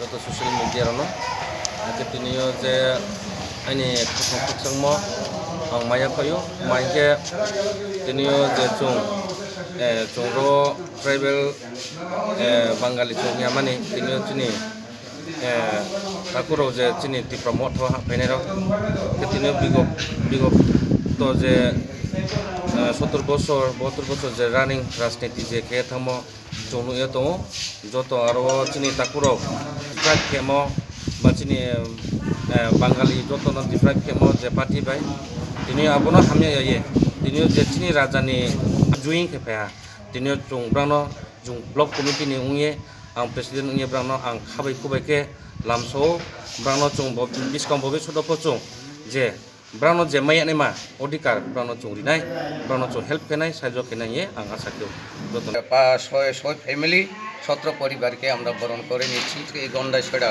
যত social মিডিয়াयावनो tinio je ani khosangmo ang maya phayo maike tinio je chungro tribal bangali chungya mani tinio chini takuro je chini ti promote ho penero tinio bigop to je 70 বছর 72 বছর যে running রাজনীতি যে কে থামো চৌনু এতো যত আরো চিনি তাকুরো ডিফারেন্ট কেমো বা চিনি বাঙালি যত না ডিফারেন্ট কেমো যে পার্টি বাই তিনি আবনো হামিয়া ইয়ে তিনি যে চিনি রাজানি জুইং খেফায়া তিনি চংব্রানো জুং ব্লক কমিটিনি উইয়ে আং প্রেসিডেন্ট উইয়ে ব্রানো আং খাবাই খুবাইকে লামসো ব্রানো চং বিসকম ববে সদপ চং যে ব্রানো যে মাইয়া নেমা অধিকার ব্রানো চৌরি নাই ব্রানো চৌ হেল্প কেনাই সাহায্য কেনাই আং আশা কেউ যতন ছয় ফ্যামিলি 17 পরিবারকে আমরা বরণ করে নিচ্ছি। এই গন্ডাছড়া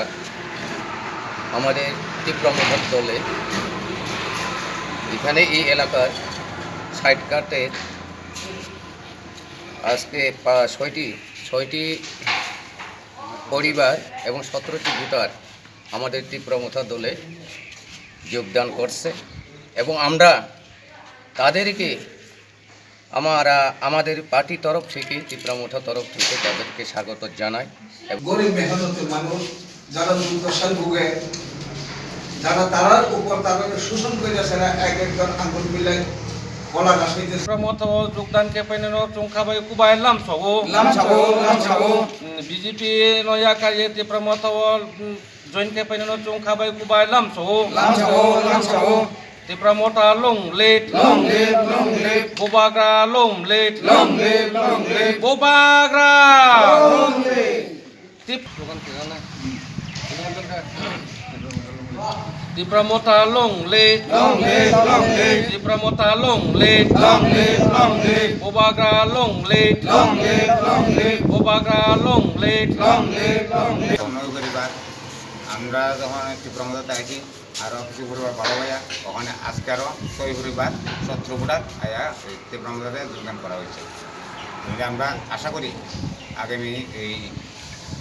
আমাদের তীব্রমোহন দলে এখানে এই এলাকার সাইড কাটে আজকে 6টি পরিবার এবং 17টি ভোটার আমাদের তীব্রমোহন দলে যোগদান করছে এবং আমরা তাদেরকে আমাদের পার্টি তরফ থেকে তীব্রমোহন তরফ থেকে তাদেরকে স্বাগত জানাই। গরিব মেহনতি মানুষ যারা দুর্দশায় ভুগে যারা তারার উপর তাদের শোষণ করে সেরা একজন আঙ্গুল মিলাই বলা রাজনীতি তীব্রমোহন যোগদানকে পেনেনো চংখাবাই কুবাই লামসাও বিজেপি নয়া কায়ে তীব্রমোহন জয়েন के पेनो चंखाबाय कुबाय लामसाओ তীব্রমোহন লং লেট बोबाग्रा लंग लेट बोबाग्रा তীব্রমোহন লং लेट তীব্রমোহন লং लेट बोबाग्रा लंग लेट बोबाग्रा लंग लेट আমরা যখন তীব্রমোহন থাকি আরও কিছু পরিবার ভালো ভাইয়া ওখানে আজকে আরও 6 পরিবার 17 ভোটার আয়া তীব্রমোহনে যোগদান করা হয়েছে। আমরা আশা করি আগামী এই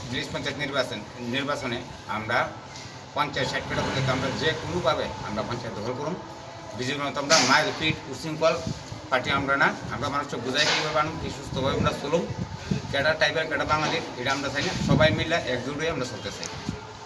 ব্রিজ পঞ্চায়েত নির্বাচনে আমরা 50-60 পেটা থেকে আমরা যে কোনোভাবে আমরা পঞ্চায়েত দখল করুন। বিজেপির মতো আমরা মায়ের পিঠ উশৃঙ্খল পার্টি আমরা না, আমরা মানুষকে বোঝাই কীভাবে আনুন কি সুস্থভাবে আমরা চলুন, কেটা টাইপের কেটা বাঙালির এটা আমরা চাই না, সবাই মিলে একজোট হয়ে আমরা চলতে চাই।